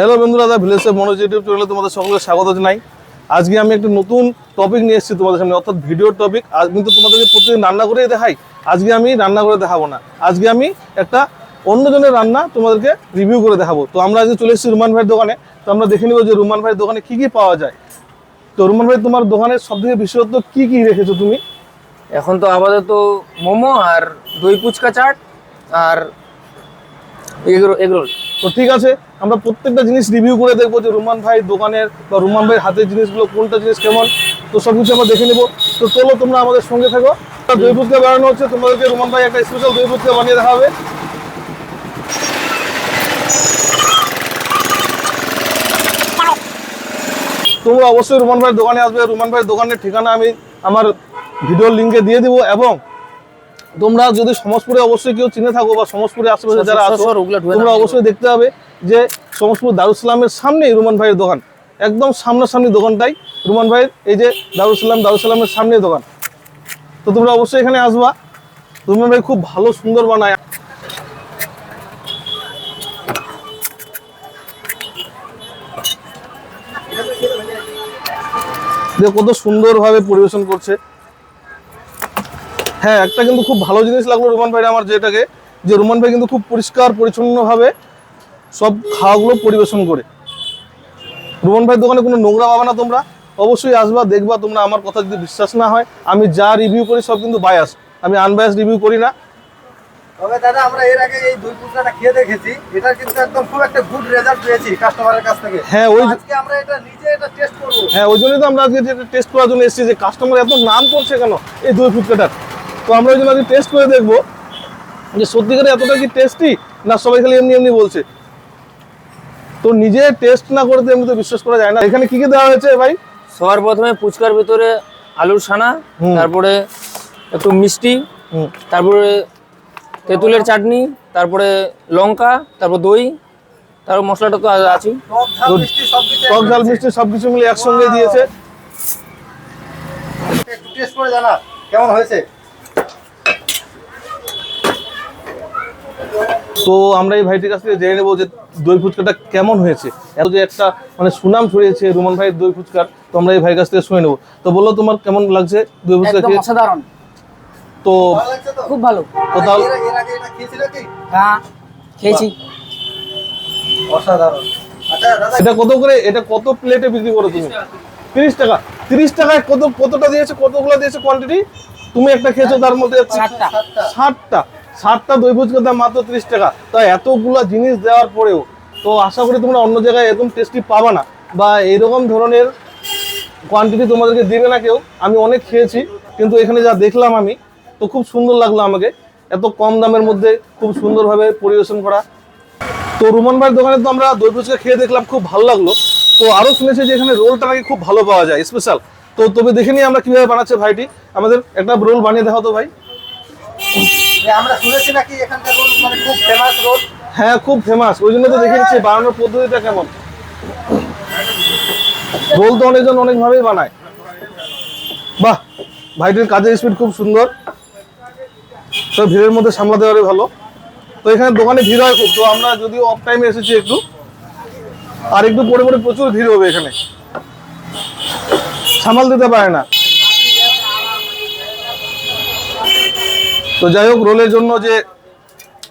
Hello বন্ধুরা, দা village Manoj YouTube চ্যানেলে তোমাদের সকলকে স্বাগত জানাই। আজকে আমি একটা নতুন টপিক নিয়ে এসেছি তোমাদের সামনে, অর্থাৎ ভিডিওর টপিক। আজ কিন্তু তোমাদেরকে প্রতিদিন রান্না করেই দেখাই, আজকে আমি রান্না করে দেখাবো না। আজকে আমি একটা অন্যজনের রান্না তোমাদেরকে রিভিউ করে দেখাবো। তো আমরা আজকে চলে এসেছি রুমান ভাইয়ের দোকানে। তো আমরা দেখে নিব যে রুমান ভাইয়ের দোকানে কী কী পাওয়া যায়। তো রুমান ভাই, তোমার দোকানের সবথেকে বিশেষত্ব কী কী রেখেছো তুমি? এখন তো আপাতত মোমো আর দই ফুচকা চাট আর এগরোল। তো ঠিক আছে, আমরা প্রত্যেকটা জিনিস রিভিউ করে দেখবো যে রুমান ভাইয়ের দোকানের বা রুমান ভাইয়ের হাতের জিনিসগুলো কোনটা জিনিস কেমন, তো সব কিছু আমরা দেখে নেবো। তো চলো তোমরা আমাদের সঙ্গে থাকো। দই ফুচকা বানানো হচ্ছে, তোমাদেরকে রুমান ভাই একটা স্পেশাল দই ফুচকা বানিয়ে দেখা হবে। তোমরা অবশ্যই রুমান ভাইয়ের দোকানে আসবে। রুমান ভাইয়ের দোকানের ঠিকানা আমি আমার ভিডিওর লিঙ্কে দিয়ে দিব। এবং তোমরা যদি সমসপুরে অবশ্যই কেউ চিনে থাকো বা সমসপুরে আশেপাশে যারা আছো, তোমরা অবশ্যই দেখতে হবে যে সমসপুর দারুসালামের সামনেই রুমান ভাইয়ের দোকান। একদম সামনাসামনি দোকানটাই রুমান ভাইয়ের, এই যে দারুসালামের সামনেই দোকান। তো তোমরা অবশ্যই এখানে আসবা। রুমান ভাই খুব ভালো সুন্দর বানায়। কত সুন্দরভাবে পরিবেশন করছে। হ্যাঁ, একটা কিন্তু খুব ভালো জিনিস লাগলো রুমান ভাই আমার, যেটাকে যে রুমান ভাই কিন্তু খুব পরিষ্কার পরিচ্ছন্নভাবে সব খাওয়াগুলো পরিবেশন করে। রুমান ভাইয়ের দোকানে কোনো নোংরা পাবে না। তোমরা অবশ্যই আসবা, দেখবা। তোমরা আমার কথা যদি বিশ্বাস না হয়, আমি যা রিভিউ করি সব কিন্তু বায়াস, আমি আনবায়াস রিভিউ করি না। তবে দাদা, আমরা এর আগে এই দই ফুচকাটা খেয়ে দেখেছি, এটা কিন্তু একদম খুব একটা গুড রেজাল্ট পেয়েছি কাস্টমারের কাছ থেকে। হ্যাঁ, আজকে আমরা এটা নিজে টেস্ট করব। হ্যাঁ, ওই জন্যই তো আমরা আজকে টেস্ট করার জন্য এসেছি, যে কাস্টমার এত নাম করছে কেন এই দই ফুচকাটার। তো আমরা ওই জন্য আজকে টেস্ট করে দেখবো যে সত্যিকারে এতটা কি টেস্টি, না সবাই খালি এমনি এমনি বলছে। তো নিজে টেস্ট না করে তো এমনি তো বিশ্বাস করা যায় না। এখানে কি কি দেওয়া হয়েছে ভাই? সবার প্রথমে ফুচকার ভিতরে আলুর ছানা, তারপরে একটু মিষ্টি, তারপরে তেঁতুলের চাটনি, তারপরে লঙ্কা, তারপর দই, তারপর মশলাটা তো আছে, টক ঝাল মিষ্টি সবকিছু মিলে একসঙ্গে দিয়েছে। একটু টেস্ট করে জানা কেমন হয়েছে। তো আমরা এই ভাইটির কাছ থেকে জেনে নেবো যে দই ফুচকাটা কেমন হয়েছে। এত যে একটা মানে সুনাম ছড়িয়েছে রুমান ভাইয়ের দই ফুচকার, তো আমরা এই ভাইয়ের কাছ থেকে শুনে নেবো। তো বলো, তোমার কেমন লাগছে দই ফুচকা খেয়ে? অসাধারণ, তো খুব ভালো। তো তাহলে এর আগে এটা খেয়েছিল কি? হ্যাঁ, খেয়েছি। অসাধারণ। আচ্ছা দাদা, এটা কত করে, এটা কত প্লেটে বিক্রি করো তুমি? 30 টাকা। 30 টাকায় কতটা দিয়েছে, কতগুলো দিয়েছে কোয়ান্টিটি? তুমি একটা খেয়েছো, তার মধ্যে 60টা দই ফুচকার দাম মাত্র 30 টাকা। তাই এতগুলা জিনিস দেওয়ার পরেও তো আশা করি তোমরা অন্য জায়গায় এরকম টেস্টি পাবা না, বা এরকম ধরনের কোয়ান্টিটি তোমাদেরকে দেবে না কেউ। আমি অনেক খেয়েছি, কিন্তু এখানে যা দেখলাম আমি, তো খুব সুন্দর লাগলো আমাকে। এত কম দামের মধ্যে খুব সুন্দরভাবে পরিবেশন করা। তো রুমান ভাইয়ের দোকানে তো আমরা দই ফুচকা খেয়ে দেখলাম, খুব ভালো লাগলো। তো আরও শুনেছি যে এখানে রোলটা নাকি খুব ভালো পাওয়া যায়, স্পেশাল। তো তবে দেখে নিই আমরা কীভাবে বানাচ্ছে ভাইটি। আমাদের একটা রোল বানিয়ে দেখাও তো ভাই। আমরা শুনেছি নাকি এখানকার রোল মানে খুব ফেমাস রোল। হ্যাঁ, খুব ফেমাস, ওই জন্য তো দেখে নিচ্ছি বানানোর পদ্ধতিটা কেমন। রোল তো অনেকজন অনেকভাবেই বানায়। বাহ, ভাইটির কাজের স্পিড খুব সুন্দর। তো ভিড়ের মধ্যে সামলাতে পারে ভালো। তো এখানে দোকানে ভিড় হয় খুব। তো আমরা যদিও অফ টাইমে এসেছি একটু, আর একটু পরে পরে প্রচুর ভিড় হবে এখানে, সামাল দিতে পারে না। তো যাই হোক, রোলের জন্য যে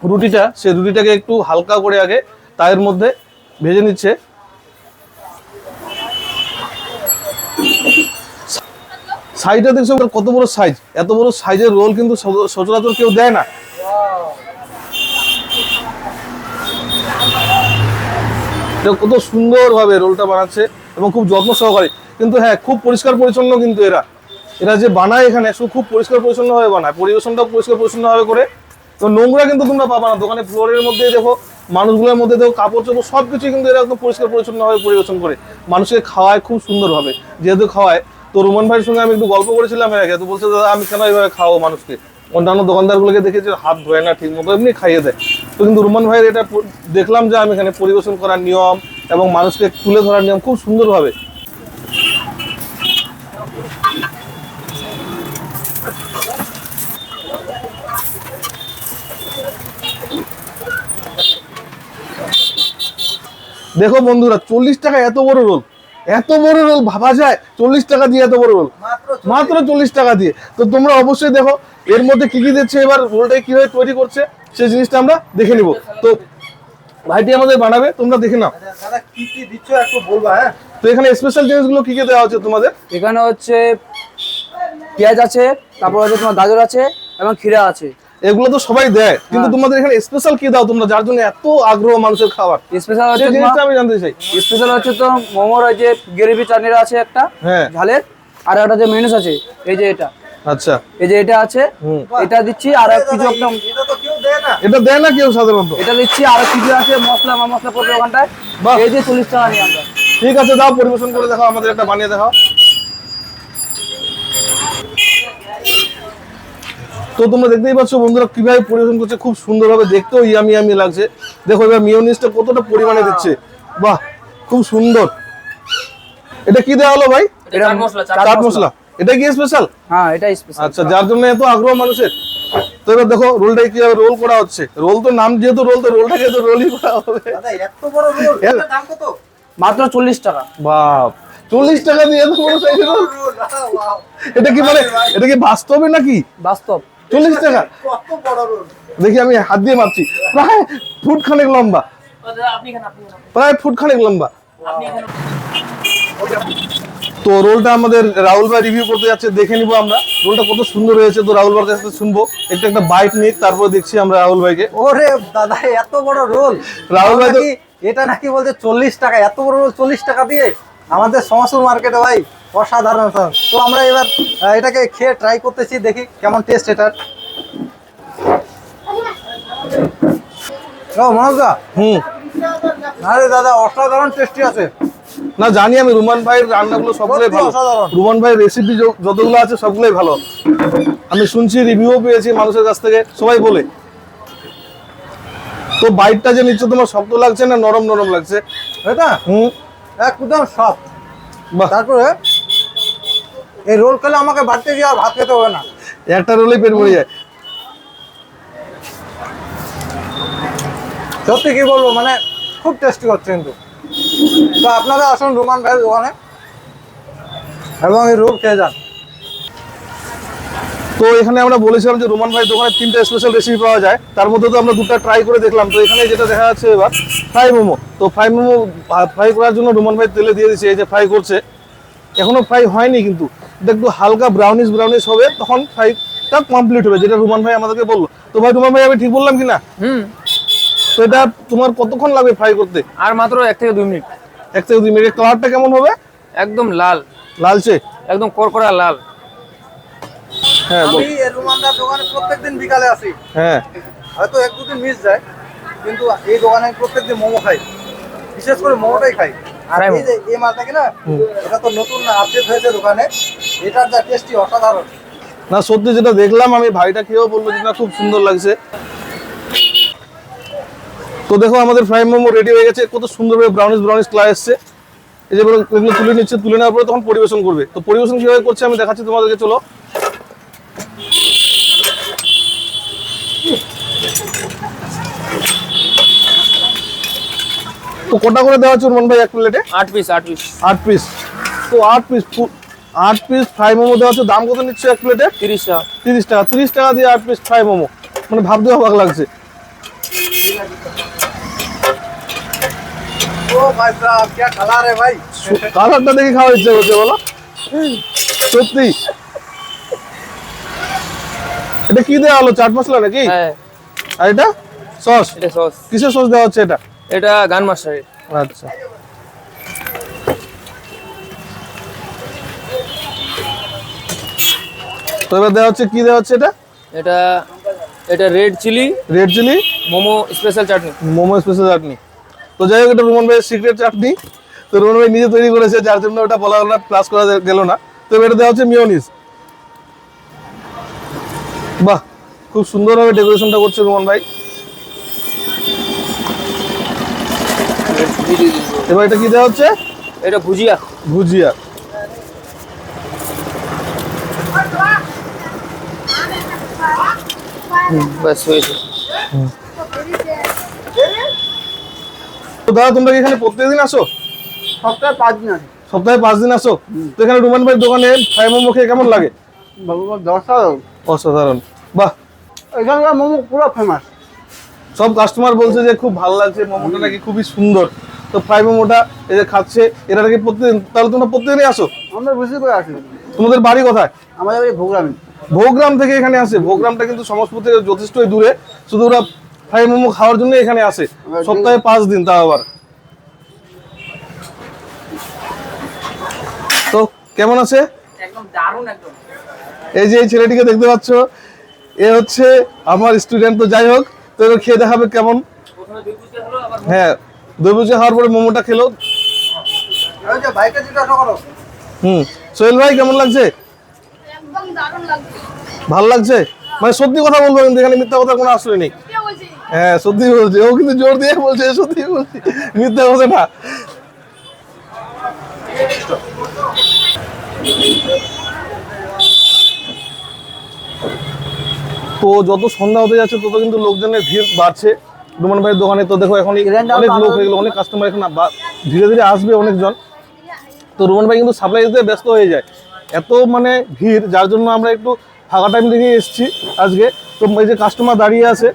রুটিটা, সেই রুটিটাকে একটু হালকা করে আগে তায়ের মধ্যে ভেজে নিচ্ছে। সাইজটা দেখছো কত বড় সাইজ, এত বড় সাইজের রোল কিন্তু সচরাচর কেউ দেয় না। কত সুন্দরভাবে রোলটা বানাচ্ছে এবং খুব যত্ন সহকারে। কিন্তু হ্যাঁ, খুব পরিষ্কার পরিচ্ছন্ন কিন্তু এরা যে বানায় এখানে, শুধু খুব পরিষ্কার পরিচ্ছন্নভাবে বানায়, পরিবেশনটাও পরিষ্কার পরিচ্ছন্নভাবে করে। তো নোংরা কিন্তু তোমরা পাবা না দোকানে। ফ্লোরের মধ্যে দেখো, মানুষগুলোর মধ্যে দেখো, কাপড় চোপড় সব কিছু কিন্তু এরা একদম পরিষ্কার পরিচ্ছন্নভাবে পরিবেশন করে, মানুষকে খাওয়ায় খুব সুন্দরভাবে। যেহেতু খাওয়ায়, তো রুমান ভাইয়ের সঙ্গে আমি একটু গল্প করেছিলাম এর আগে। তো বলছে, দাদা আমি কেন এইভাবে খাওয়াবো মানুষকে? অন্যান্য দোকানদারগুলোকে দেখেছি হাত ধোয় না ঠিক মতো, এমনি খাইয়ে দেয়। তো কিন্তু রুমান ভাইয়ের এটা দেখলাম যে আমি এখানে পরিবেশন করার নিয়ম এবং মানুষকে তুলে ধরার নিয়ম খুব সুন্দরভাবে। দেখো বন্ধুরা 40 টাকা এত বড় রোল, এত বড় রোল ভাবা যায়? 40 টাকা দিয়ে এত বড় রোল, মাত্র 40 টাকা দিয়ে। তো তোমরা অবশ্যই দেখো এর মধ্যে কি কি দিচ্ছে, এবার রোলটা কিভাবে তৈরি করছে সেই জিনিসটা আমরা দেখে নিব। তো ভাইটি আমাদের বানাবে, তোমরা দেখে নাও। দাদা কি কি দিচ্ছ একটু বলবা? হ্যাঁ, তো এখানে স্পেশাল জিনিসগুলো কি কি দেওয়া হচ্ছে তোমাদের? এখানে হচ্ছে পেঁয়াজ আছে, তারপর হচ্ছে তোমার গাজর আছে এবং ক্ষীরা আছে। এগুলো তো সবাই দেয়, কিন্তু হ্যাঁ। তোমাদের এখানে স্পেশাল কি দাও তোমরা, যার জন্য এত আগ্রহ মানুষের খাবার? স্পেশাল হচ্ছে সেই জিনিসটা আমি জানতে চাই। স্পেশাল হচ্ছে তো মোমোর ওই যে গ্রেভি চাটনিটা আছে একটা হ্যাঁ, ঝালের, আর একটা যে মেনুস আছে এই যে এটা, আচ্ছা। এই যে এটা আছে, হুম। এটা দিচ্ছি। আর এক কিছু একটা এটা তো কেউ দেয় না। এটা দেয় না কেউ সাধারণত। এটা দিচ্ছি, আর কিছু আছে মশলা মশলা পড়বে ওখানটায়। বাহ। এই যে 40 টাকা নিয়ে আমরা। ঠিক আছে, দাও পরিবেশন করে দেখাও, আমাদের একটা বানিয়ে দেখাও। তো তোমরা দেখতেই পাচ্ছ বন্ধুরা কিভাবে পরিবেশন করছে, খুব সুন্দরভাবে, দেখতেও ইয়ামি ইয়ামি লাগছে। দেখো এবার মিয়োনিজটা কতটা পরিমাণে দিচ্ছে, বাহ খুব সুন্দর। এটা কি দেওয়া হলো ভাই? এটা চাট মশলা, চাট মশলা। এটা কি স্পেশাল? হ্যাঁ, এটা স্পেশাল। আচ্ছা, যার জন্য এত আগ্রহ মানুষের। তো এবার দেখো রোলটা কিভাবে রোল করা হচ্ছে। রোল তো নাম যেহেতু রোল, তো রোলটাকে তো রোলই করা হবে। দাদা এত বড় রোল, এটার দাম কত? মাত্র 40 টাকা। বাপ, 40 টাকা দিয়ে এত বড় সাইজের রোল? রোল, ওয়াও, এটা কি মানে, এটা কি বাস্তবে নাকি? বাস্তব। 40 টাকা? কত বড় রোল! দেখি আমি হাত দিয়ে মাপছি, প্রায় ফুট খানেক লম্বা, প্রায় ফুট খানেক লম্বা। তো রোলটা আমাদের রাহুল ভাই রিভিউ করতে যাচ্ছে, দেখে নিবো আমরা রোলটা কত সুন্দর হয়েছে। তো রাহুল ভাইয়ের কাছে শুনবো, একটা বাইট নিই, তারপর দেখছি আমরা রাহুল ভাইকে। ওরে দাদা এত বড় রোল! রাহুল ভাই তো- এটা নাকি বলছে 40 টাকা, এত বড় রোল 40 টাকা দিয়ে আমাদের সমাসুর মার্কেটে ভাই অসাধারণ। তো আমরা এবার এটাকে খেয়ে ট্রাই করতেছি, দেখি কেমন টেস্ট এটার। ও মনোজদা, হুম, আরে দাদা অসাধারণ টেস্টি আছে। না জানি আমি, রুমান ভাইয়ের রান্নাগুলো সবগুলোই সত্যি ভালো, অসাধারণ। রুমান ভাইয়ের রেসিপি যতগুলো আছে সবগুলোই ভালো। আমি শুনছি, রিভিউ পেয়েছি মানুষের কাছ থেকে, সবাই বলে। তো বাইটটা যে নিচ্ছ তোমার শক্ত লাগছে না নরম নরম লাগছে? এটা হুম, একদম সফট। বাহ, তারপরে এই রোল খেলে আমাকে বাড়তে গিয়ে আর ভাত খেতে হবে না। একটা রোলেই পেট ভরে যায়। সত্যি কি বলবো, মানে খুব টেস্টি হচ্ছে কিন্তু। তো আপনারা আসুন রোমান ভাইয়ের দোকানে এবং এই রোল খেয়ে যান। তো এখানে আমরা বলেছিলাম যে রোমান ভাই দোকানে 3টা স্পেশাল রেসিপি পাওয়া যায়, তার মধ্যে তো আমরা 2টা ট্রাই করে দেখলাম। তো এখানে যেটা দেখা যাচ্ছে এবার ফ্রাই মোমো। তো ফ্রাই মোমো ফ্রাই করার জন্য রোমান ভাই তেলে দিয়ে দিচ্ছে, এই যে ফ্রাই করছে। এখনো ফ্রাই হয়নি, কিন্তু এটা একটু হালকা ব্রাউনিশ ব্রাউনিশ হবে, তখন ফ্রাইটা কমপ্লিট হবে, যেটা রোমান ভাই আমাদেরকে বললো। তো ভাই রোমান ভাই আমি ঠিক বললাম কিনা? হুম। তো এটা তোমার কতক্ষণ লাগবে ফ্রাই করতে? আর মাত্র 1 থেকে 2 মিনিট। 1 থেকে 2 মিনিট। কালারটা কেমন হবে? একদম লাল, লালচে? একদম করকরা লাল। হ্যাঁ বল। আমি এই রোমানদার দোকানে প্রত্যেকদিন বিকালে আসি, হ্যাঁ, হয়তো 1-2 দিন মিস যায়, কিন্তু এই দোকানে আমি প্রত্যেকদিন মোমো খাই, বিশেষ করে মোমোটাই খাই। আর ফ্রাই এই যে এই মালটা কি না, এটা তো নতুন আপডেট হয়েছে দোকানে, এটার যা টেস্টি অসাধারণ। না সত্যি যেটা দেখলাম আমি, ভাইটা খেয়েও বললো যে না খুব সুন্দর লাগছে। তো দেখো আমাদের ফ্রাই মোমো রেডি হয়ে গেছে, কত সুন্দরভাবে ব্রাউনিশ ব্রাউনিশ কালার এসছে। এই যে এগুলো তুলে নিচ্ছে, তুলে নেওয়ার পরে তখন পরিবেশন করবে। তো পরিবেশন কিভাবে করছে আমি দেখাচ্ছি তোমাদেরকে, চলো। তো কটা করে দেওয়া হচ্ছে রুমান ভাই এক প্লেটে? 8 পিস, 8 পিস। 8 পিস। তো 8 পিস ফ্রাই মোমো দেওয়া হচ্ছে। দাম কত নিচ্ছে এক প্লেটে? 30 টাকা। 30 টাকা। 30 টাকা দিয়ে 8 পিস ফ্রাই মোমো, মানে ভাবতে অবাক লাগছে। ও ভাই সাহেব क्या কালার है ভাই! কালারটা দেখে খাওয়ার ইচ্ছে করছে, বলো সত্যি। এটা কি দেওয়া হলো, চাট মশলা নাকি? হ্যাঁ, আর এটা সস? এটা সস। কিসের সস দেওয়া হচ্ছে এটা? এটা গান মাস্টারের। আচ্ছা, তো এবার দেওয়া হচ্ছে, কি দেওয়া হচ্ছে এটা? এটা এটা red chilli red chilli momo special chutney. Momo special chutney. তো যাই হোক, এটা রোমান ভাইয়ের সিক্রেট চাটনি। তো রোমান ভাই নিজে তৈরি করেছে, যার জন্য ওটা বলা হলো না, প্লাস করা গেল না। তো এটা দেওয়া হচ্ছে মিয়োনিজ। বাহ, খুব সুন্দরভাবে ডেকোরেশনটা করছে রোমান ভাই। এবার এটা কি দেওয়া হচ্ছে? এটা ভুজিয়া। ভুজিয়া। বাস হয়েছে। তো দাদা তোমরা কি এখানে প্রত্যেকদিন আসো? সপ্তাহে 5 দিন আছে। সপ্তাহে 5 দিন আসো? তো এখানে রুমান ভাইয়ের দোকানে ফ্রাই মোমো খেয়ে কেমন লাগে? অসাধারণ। বাহ, এখানকার মোমো পুরো ফেমাস। সব কাস্টমার বলছে যে খুব ভালো লাগছে, মোমোটা নাকি খুবই সুন্দর। তো ফ্রাই মোমোটা এই যে খাচ্ছে, এরা নাকি প্রত্যেকদিন, তাহলে তোমরা প্রত্যেকদিনই আসো? আমরা বেশি করে আসি। তোমাদের বাড়ি কোথায়? আমাদের বাড়ি ভোগরামে। ভোগগ্রাম থেকে এখানে আসে? ভোগগ্রামটা কিন্তু সমস্তপুর থেকে যথেষ্টই দূরে, শুধু ওরা ফ্রাই মোমো খাওয়ার জন্য এখানে আসে সপ্তাহে 5 দিন, তাও আবার। তো কেমন আছে? একদম দারুণ একদম। এই যে এই ছেলেটিকে দেখতে পাচ্ছ, এ হচ্ছে আমার স্টুডেন্ট। তো যাই হোক, তো এবার খেয়ে দেখাবে কেমন। প্রথমে দুই ফুচকা হলো, আবার হ্যাঁ, দই ভুজিয়া খাওয়ার পরে মোমোটা খেলো। ওই যে বাইকে জিজ্ঞাসা করো। সোহেল ভাই কেমন লাগছে? একদম দারুণ লাগছে। ভালো লাগছে? মানে সত্যি কথা বলবো, কিন্তু এখানে মিথ্যা কথা কোনো আশ্রয় নেই। কে বলছে? হ্যাঁ সত্যি বলছে, ও কিন্তু জোর দিয়ে বলছে সত্যি বলছি, মিথ্যা কথা না। তো যত সন্ধ্যা হতে যাচ্ছে তত কিন্তু লোকজনের ভিড় বাড়ছে রুমান ভাইয়ের দোকানে। তো দেখো এখন অনেক লোক হয়ে গেলো, অনেক কাস্টমার এখন ধীরে ধীরে আসবে অনেকজন। তো রুমান ভাই কিন্তু সাপ্লাই দিতে ব্যস্ত হয়ে যায়, এত মানে ভিড়, যার জন্য আমরা একটু ফাঁকা টাইম থেকে এসেছি আজকে। তো এই যে কাস্টমার দাঁড়িয়ে আছে,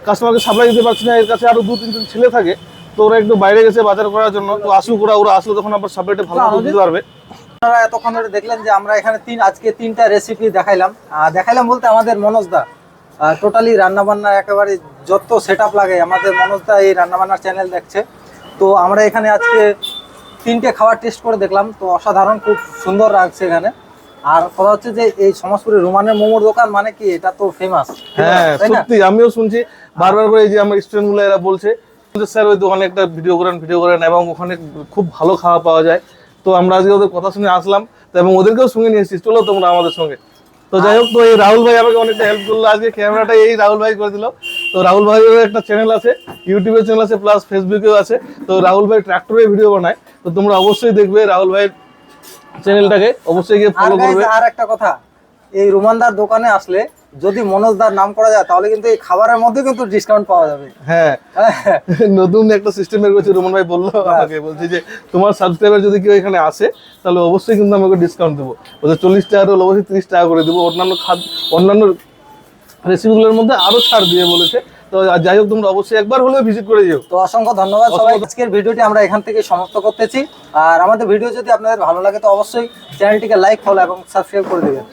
কাস্টমারকে সাপ্লাই দিতে পারছি না, এর কাছে আরো 2-3জন ছেলে থাকে, তো ওরা একটু বাইরে গেছে বাজার করার জন্য। তো আসুক ওরা আসলে তখন আবার সাপ্লাইটা ভালো করে দিতে পারবে। আপনারা এতক্ষণ ধরে দেখলেন যে আমরা এখানে আজকে 3টা রেসিপি দেখাইলাম। দেখাইলাম বলতে আমাদের মনোজদা টোটালি রান্নাবান্না একেবারে যত সেট আপ লাগে আমাদের মনোজদা এই রান্নাবান্নার চ্যানেল দেখছে। তো আমরা এখানে আজকে 3টে খাবার টেস্ট করে দেখলাম, তো অসাধারণ, খুব সুন্দর লাগছে এখানে। আর কথা হচ্ছে যে এই সমাজপুরের রুমানের মোমোর দোকান মানে কি, এটা তো ফেমাস। হ্যাঁ সত্যি, আমিও শুনছি বারবার করে, এই যে আমার স্টুডেন্ট গুলো এরা বলছে স্যার ওই দোকানে একটা ভিডিও করেন এবং ওখানে খুব ভালো খাওয়া পাওয়া যায়। তো আমরা আজকে ওদের কথা শুনে আসলাম, তো এবং ওদেরকেও সঙ্গে নিয়ে এসেছি, চলো তোমরা আমাদের সঙ্গে। তো যাই হোক, তো এই রাহুল ভাই আমাকে অনেকটা হেল্প করলো, আজকে ক্যামেরাটা এই রাহুল ভাই করে দিল। তো রাহুল ভাইয়ের একটা চ্যানেল আছে, ইউটিউবের চ্যানেল আছে, প্লাস ফেসবুকেও আছে। তো রাহুল ভাই ট্র্যাক্টরে ভিডিও বানায়, তো তোমরা অবশ্যই দেখবে রাহুল ভাইয়ের চ্যানেলটাকে, অবশ্যই গিয়ে আর ফলো করবে। আর একটা কথা, এই রুমানদার দোকানে আসলে যদি মনোজদার নাম করা যায় তাহলে কিন্তু এই খাবারের মধ্যে কিন্তু ডিসকাউন্ট পাওয়া যাবে। হ্যাঁ, নতুন একটা সিস্টেম বের করেছে রুমান ভাই বললো আমাকে, বলছে যে তোমার সাবস্ক্রাইবার যদি কেউ এখানে আসে তাহলে অবশ্যই কিন্তু আমাকে ডিসকাউন্ট দেবো। ওদের 40 টাকা হলে অবশ্যই 30 টাকা করে দেবো, অন্যান্য রেসিপিগুলোর মধ্যে আরো ছাড় দিয়ে বলেছে। তো যাই হোক, তোমরা অবশ্যই একবার হলেও ভিজিট করে যেও। তো অসংখ্য ধন্যবাদ সবাই। আজকের ভিডিওটি আমরা এখান থেকে সমাপ্ত করতেছি। আর আমাদের ভিডিও যদি আপনাদের ভালো লাগে তো অবশ্যই চ্যানেলটিকে লাইক, ফলো এবং সাবস্ক্রাইব করে দেবেন।